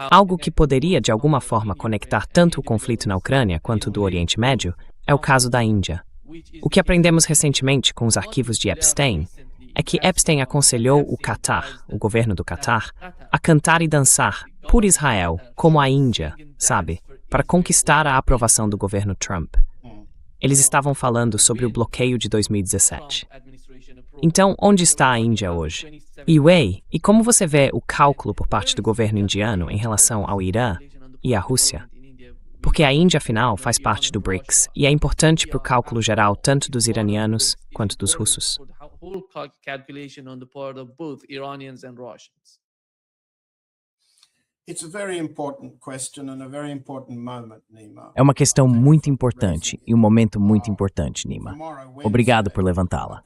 Algo que poderia, de alguma forma, conectar tanto o conflito na Ucrânia quanto o do Oriente Médio é o caso da Índia. O que aprendemos recentemente com os arquivos de Epstein é que Epstein aconselhou o Catar, o governo do Catar, a cantar e dançar por Israel, como a Índia, sabe, para conquistar a aprovação do governo Trump. Eles estavam falando sobre o bloqueio de 2017. Então, onde está a Índia hoje? E como você vê o cálculo por parte do governo indiano em relação ao Irã e à Rússia? Porque a Índia, afinal, faz parte do BRICS e é importante para o cálculo geral tanto dos iranianos quanto dos russos. É uma questão muito importante e um momento muito importante, Nima. Obrigado por levantá-la.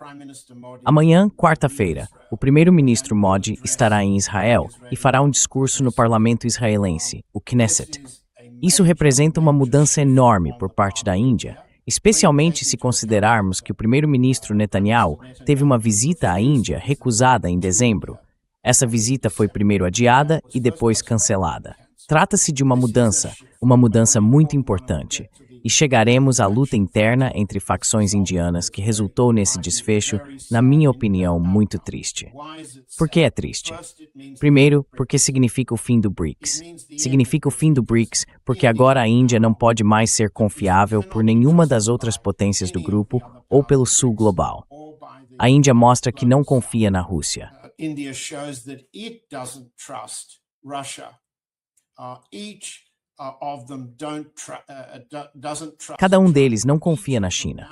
Amanhã, quarta-feira, o primeiro-ministro Modi estará em Israel e fará um discurso no parlamento israelense, o Knesset. Isso representa uma mudança enorme por parte da Índia, especialmente se considerarmos que o primeiro-ministro Netanyahu teve uma visita à Índia recusada em dezembro. Essa visita foi primeiro adiada e depois cancelada. Trata-se de uma mudança muito importante, e chegaremos à luta interna entre facções indianas que resultou nesse desfecho, na minha opinião, muito triste. Por que é triste? Primeiro, porque significa o fim do BRICS. Significa o fim do BRICS porque agora a Índia não pode mais ser confiável por nenhuma das outras potências do grupo ou pelo sul global. A Índia mostra que não confia na Rússia. India shows that it doesn't trust Russia. Cada um deles não confia na China.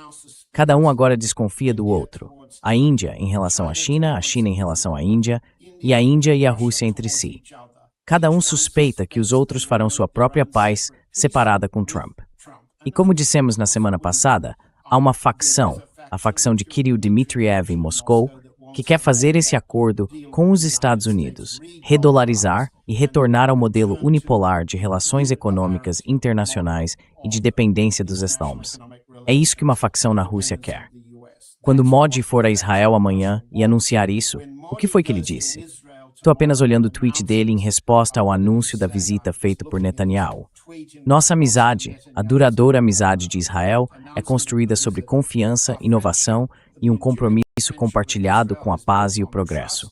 Cada um agora desconfia do outro. A Índia em relação à China, a China em relação à Índia, e a Índia e a Rússia entre si. Cada um suspeita que os outros farão sua própria paz separada com Trump. E como dissemos na semana passada, há uma facção, a facção de Kirill Dmitriev em Moscou, que quer fazer esse acordo com os Estados Unidos, redolarizar e retornar ao modelo unipolar de relações econômicas internacionais e de dependência dos Estados. É isso que uma facção na Rússia quer. Quando Modi for a Israel amanhã e anunciar isso, o que foi que ele disse? Estou apenas olhando o tweet dele em resposta ao anúncio da visita feito por Netanyahu. Nossa amizade, a duradoura amizade de Israel, é construída sobre confiança, inovação e um compromisso compartilhado com a paz e o progresso.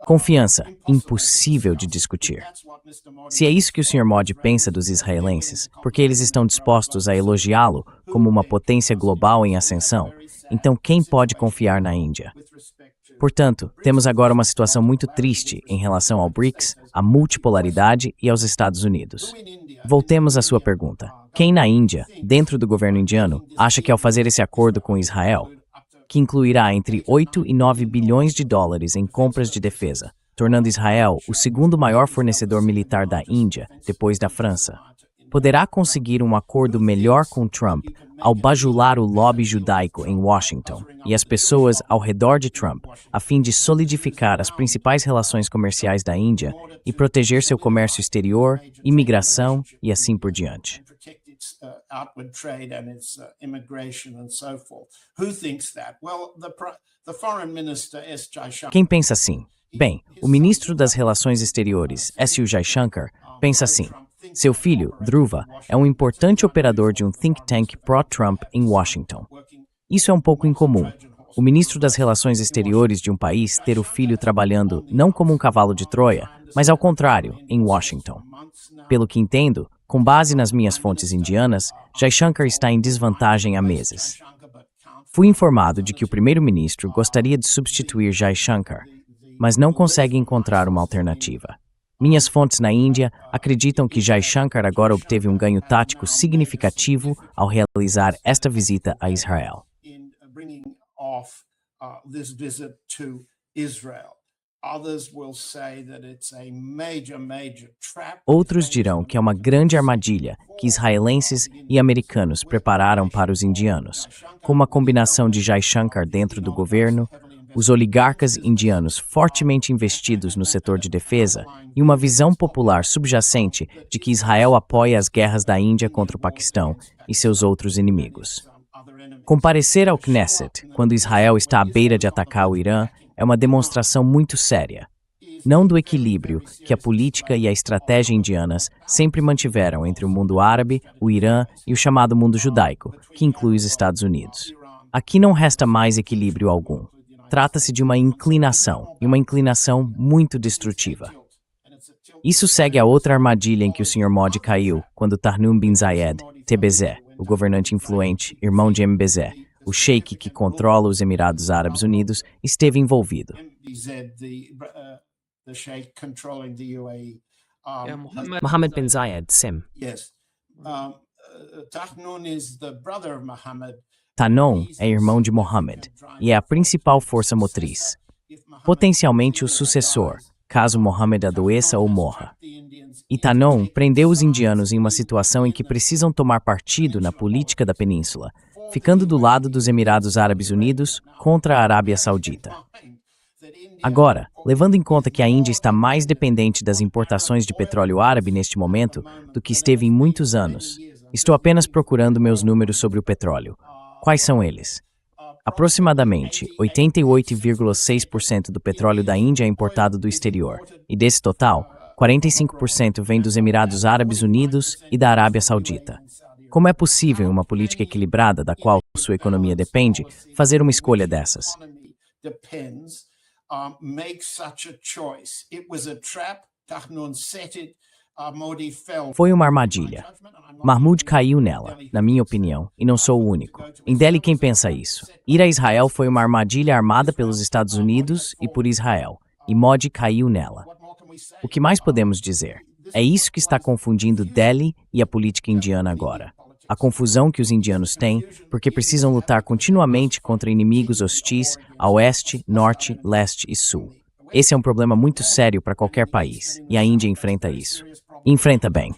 Confiança, impossível de discutir. Se é isso que o Sr. Modi pensa dos israelenses, porque eles estão dispostos a elogiá-lo como uma potência global em ascensão, então quem pode confiar na Índia? Portanto, temos agora uma situação muito triste em relação ao BRICS, à multipolaridade e aos Estados Unidos. Voltemos à sua pergunta. Quem na Índia, dentro do governo indiano, acha que ao fazer esse acordo com Israel, que incluirá entre 8 e 9 bilhões de dólares em compras de defesa, tornando Israel o segundo maior fornecedor militar da Índia, depois da França, poderá conseguir um acordo melhor com Trump ao bajular o lobby judaico em Washington e as pessoas ao redor de Trump, a fim de solidificar as principais relações comerciais da Índia e proteger seu comércio exterior, imigração e assim por diante. Quem pensa assim? Bem, o ministro das Relações Exteriores, S. Jaishankar, pensa assim. Seu filho, Dhruva, é um importante operador de um think tank pró-Trump em Washington. Isso é um pouco incomum. O ministro das Relações Exteriores de um país ter o filho trabalhando não como um cavalo de Troia, mas ao contrário, em Washington. Pelo que entendo, com base nas minhas fontes indianas, Jaishankar está em desvantagem há meses. Fui informado de que o primeiro-ministro gostaria de substituir Jaishankar, mas não consegue encontrar uma alternativa. Minhas fontes na Índia acreditam que Jaishankar agora obteve um ganho tático significativo ao realizar esta visita a Israel. Outros dirão que é uma grande armadilha que israelenses e americanos prepararam para os indianos, com uma combinação de Jaishankar dentro do governo, os oligarcas indianos fortemente investidos no setor de defesa e uma visão popular subjacente de que Israel apoia as guerras da Índia contra o Paquistão e seus outros inimigos. Comparecer ao Knesset quando Israel está à beira de atacar o Irã é uma demonstração muito séria, não do equilíbrio que a política e a estratégia indianas sempre mantiveram entre o mundo árabe, o Irã e o chamado mundo judaico, que inclui os Estados Unidos. Aqui não resta mais equilíbrio algum. Trata-se de uma inclinação, e uma inclinação muito destrutiva. Isso segue a outra armadilha em que o Sr. Modi caiu quando Tarnoum bin Zayed, TBZ, o governante influente, irmão de MBZ, o sheik que controla os Emirados Árabes Unidos, esteve envolvido. Mohammed bin Zayed, sim. Tarnoum é irmão de Mohammed e é a principal força motriz, potencialmente o sucessor, caso Mohammed adoeça ou morra. E Tarnoum prendeu os indianos em uma situação em que precisam tomar partido na política da península, ficando do lado dos Emirados Árabes Unidos contra a Arábia Saudita. Agora, levando em conta que a Índia está mais dependente das importações de petróleo árabe neste momento do que esteve em muitos anos, estou apenas procurando meus números sobre o petróleo. Quais são eles? Aproximadamente 88,6% do petróleo da Índia é importado do exterior, e desse total, 45% vem dos Emirados Árabes Unidos e da Arábia Saudita. Como é possível, em uma política equilibrada da qual sua economia depende, fazer uma escolha dessas? Foi uma armadilha. Mahmoud caiu nela, na minha opinião, e não sou o único. Em Delhi, quem pensa isso? Ir a Israel foi uma armadilha armada pelos Estados Unidos e por Israel, e Modi caiu nela. O que mais podemos dizer? É isso que está confundindo Delhi e a política indiana agora. A confusão que os indianos têm porque precisam lutar continuamente contra inimigos hostis a oeste, norte, leste e sul. Esse é um problema muito sério para qualquer país, e a Índia enfrenta isso. E enfrenta bem.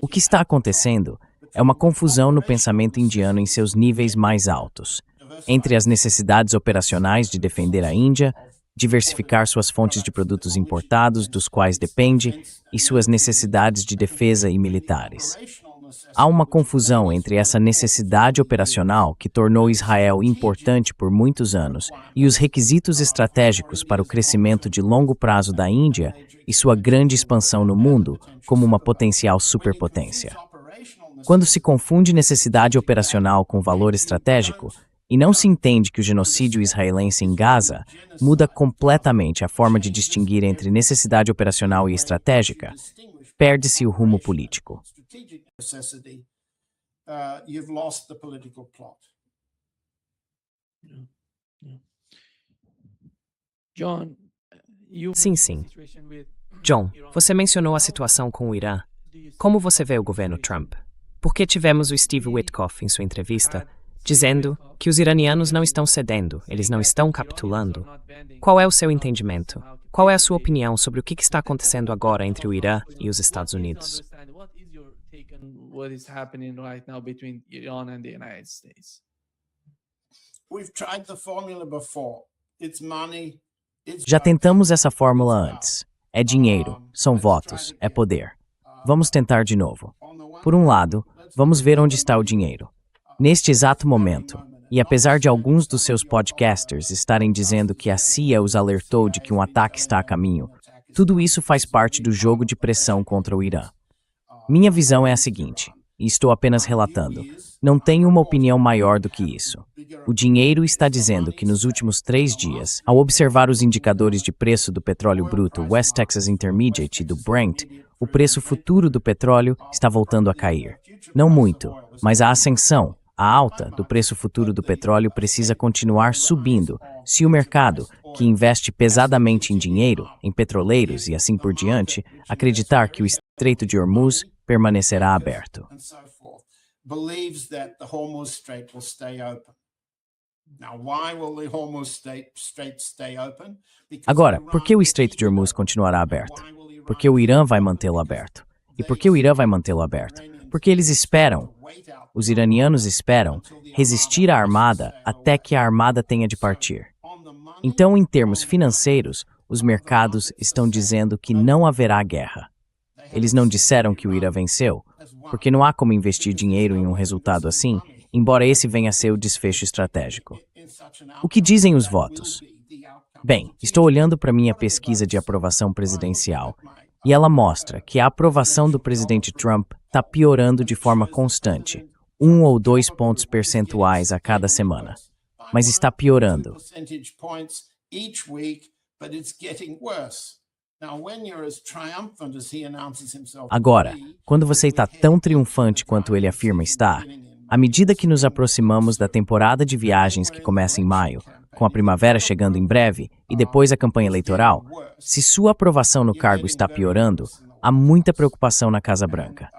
O que está acontecendo é uma confusão no pensamento indiano em seus níveis mais altos, entre as necessidades operacionais de defender a Índia, diversificar suas fontes de produtos importados dos quais depende e suas necessidades de defesa e militares. Há uma confusão entre essa necessidade operacional que tornou Israel importante por muitos anos e os requisitos estratégicos para o crescimento de longo prazo da Índia e sua grande expansão no mundo como uma potencial superpotência. Quando se confunde necessidade operacional com valor estratégico, e não se entende que o genocídio israelense em Gaza muda completamente a forma de distinguir entre necessidade operacional e estratégica, perde-se o rumo político. Sim, sim. John, você mencionou a situação com o Irã. Como você vê o governo Trump? Por que tivemos o Steve Witkoff em sua entrevista dizendo que os iranianos não estão cedendo, eles não estão capitulando? Qual é o seu entendimento? Qual é a sua opinião sobre o que está acontecendo agora entre o Irã e os Estados Unidos? Já tentamos essa fórmula antes. É dinheiro, são votos, é poder. Vamos tentar de novo. Por um lado, vamos ver onde está o dinheiro. Neste exato momento, e apesar de alguns dos seus podcasters estarem dizendo que a CIA os alertou de que um ataque está a caminho, tudo isso faz parte do jogo de pressão contra o Irã. Minha visão é a seguinte, e estou apenas relatando, não tenho uma opinião maior do que isso. O dinheiro está dizendo que nos últimos 3 dias, ao observar os indicadores de preço do petróleo bruto West Texas Intermediate e do Brent, o preço futuro do petróleo está voltando a cair. Não muito, mas a ascensão, a alta do preço futuro do petróleo precisa continuar subindo se o mercado, que investe pesadamente em dinheiro, em petroleiros e assim por diante, acreditar que o Estreito de Hormuz permanecerá aberto. Agora, por que o Estreito de Hormuz continuará aberto? Porque o Irã vai mantê-lo aberto. E por que o Irã vai mantê-lo aberto? Porque eles esperam, os iranianos esperam, resistir à armada até que a armada tenha de partir. Então, em termos financeiros, os mercados estão dizendo que não haverá guerra. Eles não disseram que o Irã venceu, porque não há como investir dinheiro em um resultado assim, embora esse venha a ser o desfecho estratégico. O que dizem os votos? Bem, estou olhando para minha pesquisa de aprovação presidencial e ela mostra que a aprovação do presidente Trump está piorando de forma constante, 1 ou 2 pontos percentuais a cada semana. Mas está piorando. Agora, quando você está tão triunfante quanto ele afirma estar, à medida que nos aproximamos da temporada de viagens que começa em maio, com a primavera chegando em breve e depois a campanha eleitoral, se sua aprovação no cargo está piorando, há muita preocupação na Casa Branca.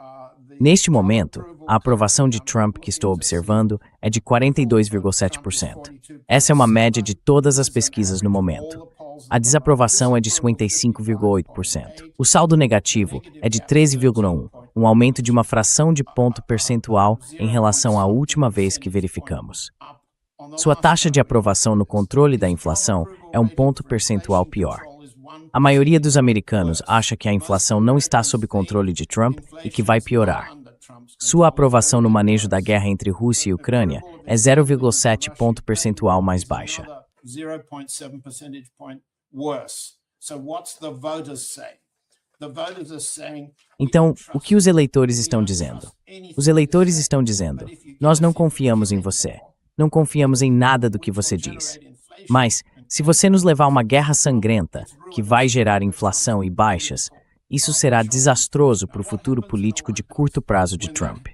Neste momento, a aprovação de Trump que estou observando é de 42,7%. Essa é uma média de todas as pesquisas no momento. A desaprovação é de 55,8%. O saldo negativo é de 13,1%, um aumento de uma fração de ponto percentual em relação à última vez que verificamos. Sua taxa de aprovação no controle da inflação é um ponto percentual pior. A maioria dos americanos acha que a inflação não está sob controle de Trump e que vai piorar. Sua aprovação no manejo da guerra entre Rússia e Ucrânia é 0,7 ponto percentual mais baixa. Então, o que os eleitores estão dizendo? Os eleitores estão dizendo: nós não confiamos em você. Não confiamos em nada do que você diz. Mas, se você nos levar a uma guerra sangrenta, que vai gerar inflação e baixas, isso será desastroso para o futuro político de curto prazo de Trump.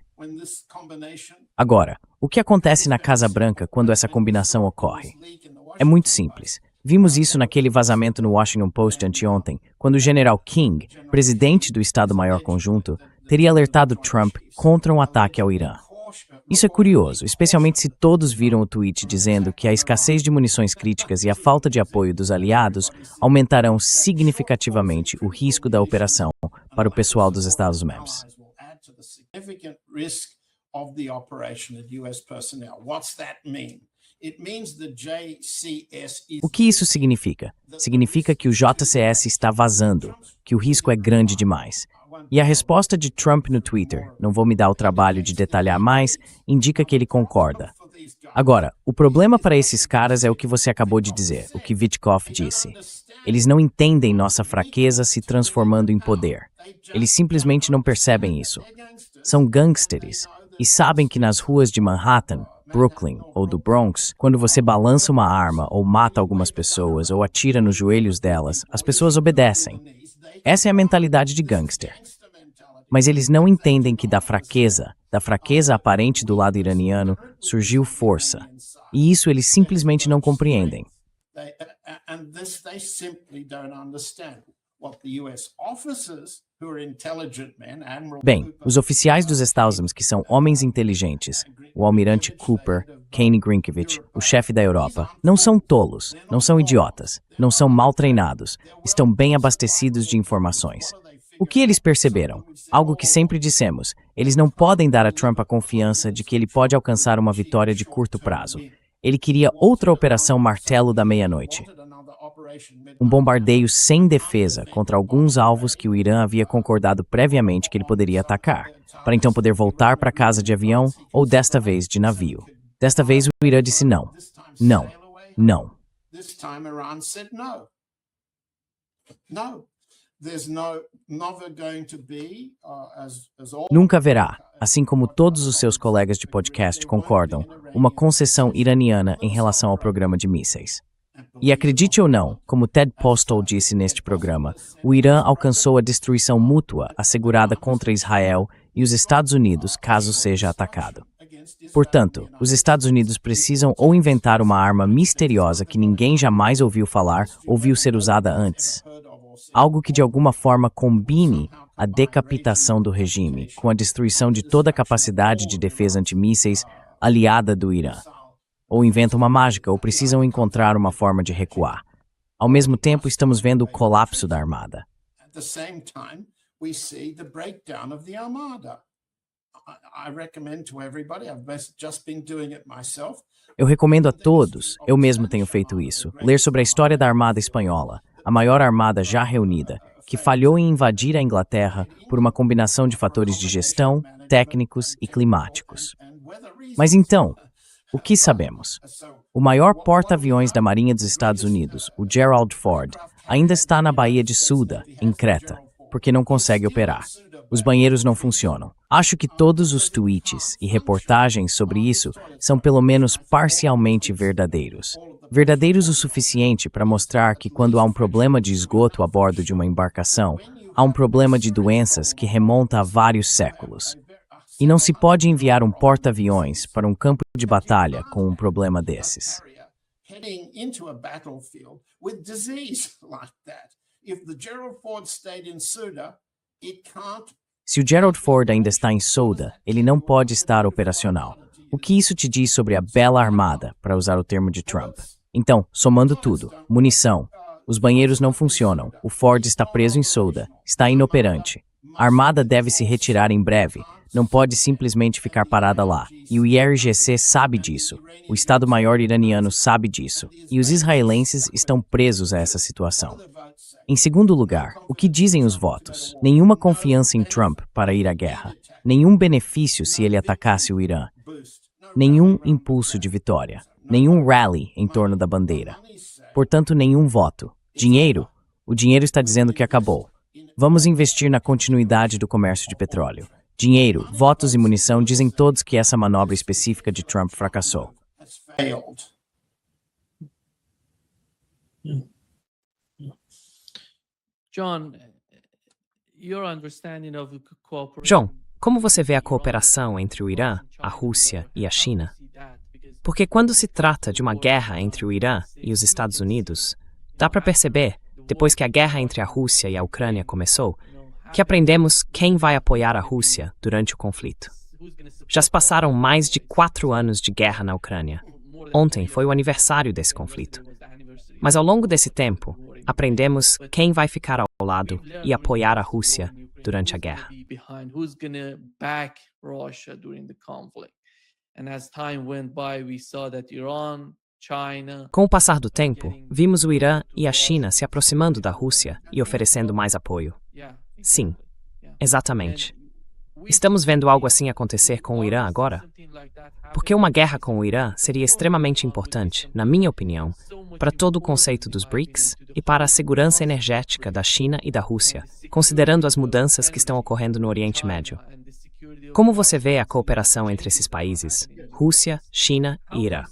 Agora, o que acontece na Casa Branca quando essa combinação ocorre? É muito simples. Vimos isso naquele vazamento no Washington Post anteontem, quando o general King, presidente do Estado-Maior Conjunto, teria alertado Trump contra um ataque ao Irã. Isso é curioso, especialmente se todos viram o tweet dizendo que a escassez de munições críticas e a falta de apoio dos aliados aumentarão significativamente o risco da operação para o pessoal dos Estados-membros. O que isso significa? Significa que o JCS está vazando, que o risco é grande demais. E a resposta de Trump no Twitter, não vou me dar o trabalho de detalhar mais, indica que ele concorda. Agora, o problema para esses caras é o que você acabou de dizer, o que Witkoff disse. Eles não entendem nossa fraqueza se transformando em poder. Eles simplesmente não percebem isso. São gangsters e sabem que nas ruas de Manhattan, Brooklyn ou do Bronx, quando você balança uma arma ou mata algumas pessoas ou atira nos joelhos delas, as pessoas obedecem. Essa é a mentalidade de gangster. Mas eles não entendem que da fraqueza aparente do lado iraniano, surgiu força. E isso eles simplesmente não compreendem. Bem, os oficiais dos Estados Unidos, que são homens inteligentes, o almirante Cooper, Kane Grinkovich, o chefe da Europa, não são tolos, não são idiotas, não são mal treinados, estão bem abastecidos de informações. O que eles perceberam? Algo que sempre dissemos, eles não podem dar a Trump a confiança de que ele pode alcançar uma vitória de curto prazo. Ele queria outra operação martelo da meia-noite. Um bombardeio sem defesa contra alguns alvos que o Irã havia concordado previamente que ele poderia atacar, para então poder voltar para casa de avião ou desta vez de navio. Desta vez o Irã disse não. Não. Não. Nunca haverá, assim como todos os seus colegas de podcast concordam, uma concessão iraniana em relação ao programa de mísseis. E acredite ou não, como Ted Postal disse neste programa, o Irã alcançou a destruição mútua assegurada contra Israel e os Estados Unidos caso seja atacado. Portanto, os Estados Unidos precisam ou inventar uma arma misteriosa que ninguém jamais ouviu falar ou viu ser usada antes. Algo que de alguma forma combine a decapitação do regime com a destruição de toda a capacidade de defesa antimísseis aliada do Irã. Ou inventam uma mágica, ou precisam encontrar uma forma de recuar. Ao mesmo tempo, estamos vendo o colapso da armada. we see the breakdown of the Armada. I recommend to everybody, I've just been doing it myself. Eu recomendo a todos, eu mesmo tenho feito isso, ler sobre a história da Armada Espanhola, a maior armada já reunida, que falhou em invadir a Inglaterra por uma combinação de fatores de gestão, técnicos e climáticos. Mas então, o que sabemos? O maior porta-aviões da Marinha dos Estados Unidos, o Gerald Ford, ainda está na Baía de Souda, em Creta, porque não consegue operar. Os banheiros não funcionam. Acho que todos os tweets e reportagens sobre isso são pelo menos parcialmente verdadeiros. Verdadeiros o suficiente para mostrar que quando há um problema de esgoto a bordo de uma embarcação, há um problema de doenças que remonta a vários séculos. E não se pode enviar um porta-aviões para um campo de batalha com um problema desses. Heading into a battlefield with disease like that. If the Gerald Ford stayed in Souda, it can't. Se o Gerald Ford ainda está em Souda, ele não pode estar operacional. O que isso te diz sobre a bela armada, para usar o termo de Trump? Então, somando tudo, munição, os banheiros não funcionam, o Ford está preso em Souda, está inoperante. A armada deve se retirar em breve, não pode simplesmente ficar parada lá. E o IRGC sabe disso, o Estado-Maior iraniano sabe disso, e os israelenses estão presos a essa situação. Em segundo lugar, o que dizem os votos? Nenhuma confiança em Trump para ir à guerra, nenhum benefício se ele atacasse o Irã, nenhum impulso de vitória, nenhum rally em torno da bandeira. Portanto, nenhum voto. Dinheiro? O dinheiro está dizendo que acabou. Vamos investir na continuidade do comércio de petróleo. Dinheiro, votos e munição dizem todos que essa manobra específica de Trump fracassou. John, como você vê a cooperação entre o Irã, a Rússia e a China? Porque quando se trata de uma guerra entre o Irã e os Estados Unidos, dá para perceber, depois que a guerra entre a Rússia e a Ucrânia começou, que aprendemos quem vai apoiar a Rússia durante o conflito. Já se passaram mais de 4 anos de guerra na Ucrânia. Ontem foi o aniversário desse conflito. Mas ao longo desse tempo, aprendemos quem vai ficar ao lado e apoiar a Rússia durante a guerra. Com o passar do tempo, vimos o Irã e a China se aproximando da Rússia e oferecendo mais apoio. Sim, exatamente. Estamos vendo algo assim acontecer com o Irã agora? Porque uma guerra com o Irã seria extremamente importante, na minha opinião, para todo o conceito dos BRICS e para a segurança energética da China e da Rússia, considerando as mudanças que estão ocorrendo no Oriente Médio. Como você vê a cooperação entre esses países, Rússia, China e Irã?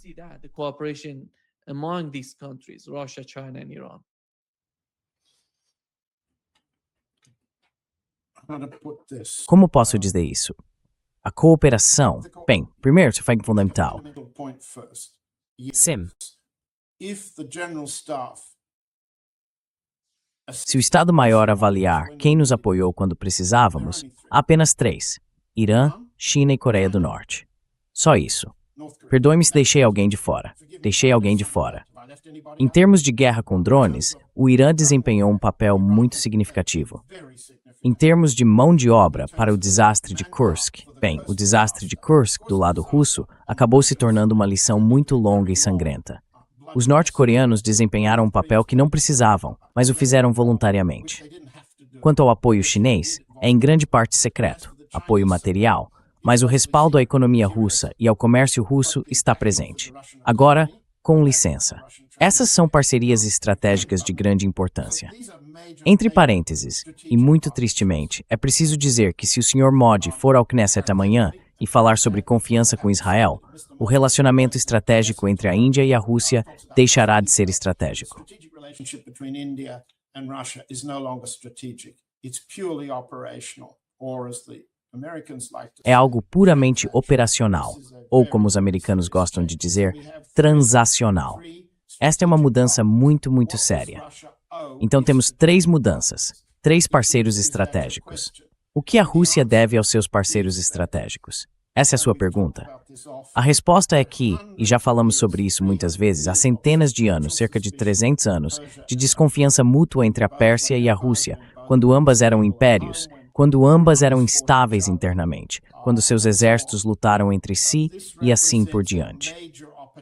Como posso dizer isso? A cooperação. Bem, primeiro, isso foi fundamental. Sim. Se o Estado-Maior avaliar quem nos apoiou quando precisávamos, há apenas 3: Irã, China e Coreia do Norte. Só isso. Perdoe-me se deixei alguém de fora. Em termos de guerra com drones, o Irã desempenhou um papel muito significativo. Em termos de mão de obra para o desastre de Kursk, bem, o desastre de Kursk do lado russo acabou se tornando uma lição muito longa e sangrenta. Os norte-coreanos desempenharam um papel que não precisavam, mas o fizeram voluntariamente. Quanto ao apoio chinês, é em grande parte secreto, apoio material, mas o respaldo à economia russa e ao comércio russo está presente. Agora, com licença. Essas são parcerias estratégicas de grande importância. Entre parênteses, e muito tristemente, é preciso dizer que se o Sr. Modi for ao Knesset amanhã e falar sobre confiança com Israel, o relacionamento estratégico entre a Índia e a Rússia deixará de ser estratégico. É algo puramente operacional, ou como os americanos gostam de dizer, transacional. Esta é uma mudança muito séria. Então temos 3 mudanças, 3 parceiros estratégicos. O que a Rússia deve aos seus parceiros estratégicos? Essa é a sua pergunta. A resposta é que, e já falamos sobre isso muitas vezes, há centenas de anos, cerca de 300 anos, de desconfiança mútua entre a Pérsia e a Rússia, quando ambas eram impérios, quando ambas eram instáveis internamente, quando seus exércitos lutaram entre si e assim por diante.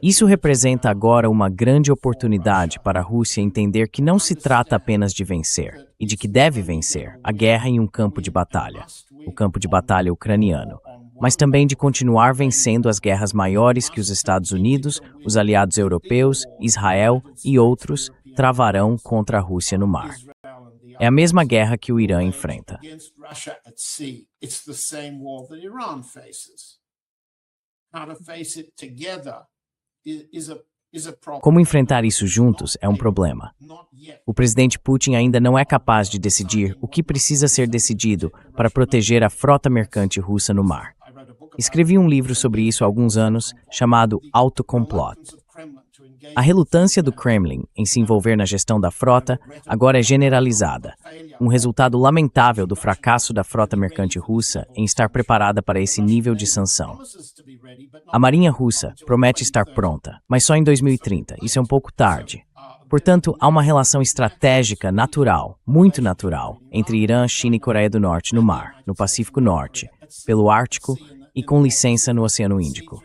Isso representa agora uma grande oportunidade para a Rússia entender que não se trata apenas de vencer, e de que deve vencer a guerra em um campo de batalha, o campo de batalha ucraniano, mas também de continuar vencendo as guerras maiores que os Estados Unidos, os aliados europeus, Israel e outros travarão contra a Rússia no mar. É a mesma guerra que o Irã enfrenta. Como enfrentar isso juntos é um problema. O presidente Putin ainda não é capaz de decidir o que precisa ser decidido para proteger a frota mercante russa no mar. Escrevi um livro sobre isso há alguns anos, chamado Autocomplot. A relutância do Kremlin em se envolver na gestão da frota agora é generalizada, um resultado lamentável do fracasso da frota mercante russa em estar preparada para esse nível de sanção. A Marinha Russa promete estar pronta, mas só em 2030, isso é um pouco tarde. Portanto, há uma relação estratégica natural, muito natural, entre Irã, China e Coreia do Norte no mar, no Pacífico Norte, pelo Ártico e com licença no Oceano Índico.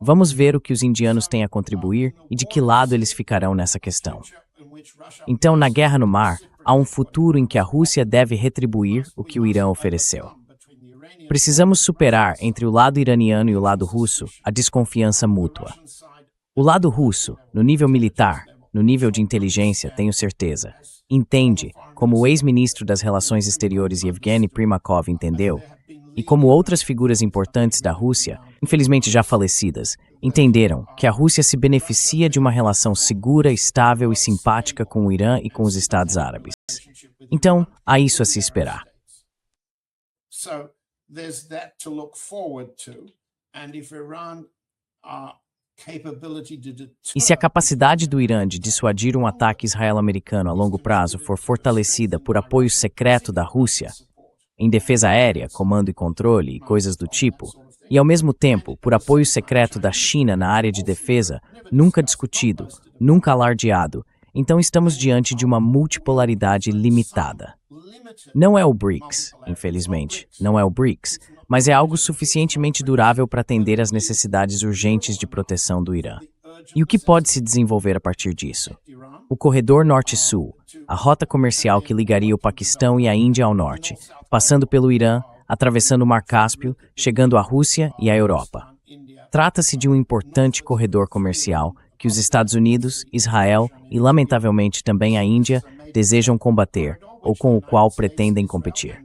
Vamos ver o que os indianos têm a contribuir e de que lado eles ficarão nessa questão. Então, na guerra no mar, há um futuro em que a Rússia deve retribuir o que o Irã ofereceu. Precisamos superar entre o lado iraniano e o lado russo a desconfiança mútua. O lado russo, no nível militar, no nível de inteligência, tenho certeza, entende, como o ex-ministro das Relações Exteriores Yevgeny Primakov entendeu, e como outras figuras importantes da Rússia, infelizmente já falecidas, entenderam que a Rússia se beneficia de uma relação segura, estável e simpática com o Irã e com os Estados Árabes. Então, há isso a se esperar. E se a capacidade do Irã de dissuadir um ataque israelo-americano a longo prazo for fortalecida por apoio secreto da Rússia, em defesa aérea, comando e controle e coisas do tipo, e ao mesmo tempo por apoio secreto da China na área de defesa, nunca discutido, nunca alardeado, então estamos diante de uma multipolaridade limitada. Não é o BRICS, infelizmente, não é o BRICS, mas é algo suficientemente durável para atender às necessidades urgentes de proteção do Irã. E o que pode se desenvolver a partir disso? O corredor norte-sul, a rota comercial que ligaria o Paquistão e a Índia ao norte, passando pelo Irã, atravessando o Mar Cáspio, chegando à Rússia e à Europa. Trata-se de um importante corredor comercial que os Estados Unidos, Israel e, lamentavelmente, também a Índia desejam combater ou com o qual pretendem competir.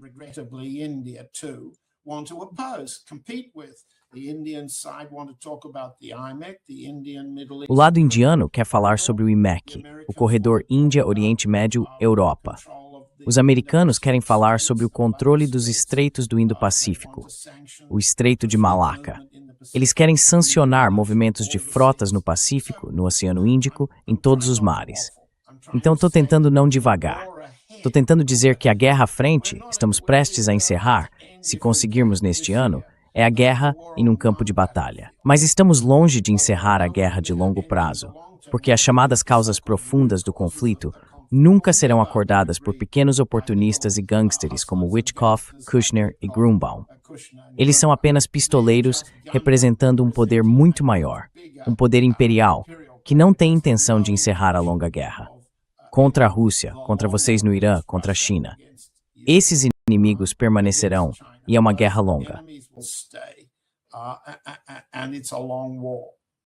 O lado indiano quer falar sobre o IMEC, o corredor Índia-Oriente Médio-Europa. Os americanos querem falar sobre o controle dos estreitos do Indo-Pacífico, o Estreito de Malaca. Eles querem sancionar movimentos de frotas no Pacífico, no Oceano Índico, em todos os mares. Então estou tentando não divagar. Estou tentando dizer que a guerra à frente, estamos prestes a encerrar, se conseguirmos neste ano, é a guerra em um campo de batalha. Mas estamos longe de encerrar a guerra de longo prazo, porque as chamadas causas profundas do conflito nunca serão acordadas por pequenos oportunistas e gangsters como Witkoff, Kushner e Grunbaum. Eles são apenas pistoleiros representando um poder muito maior, um poder imperial, que não tem intenção de encerrar a longa guerra. Contra a Rússia, contra vocês no Irã, contra a China. Esses inimigos permanecerão, e é uma guerra longa.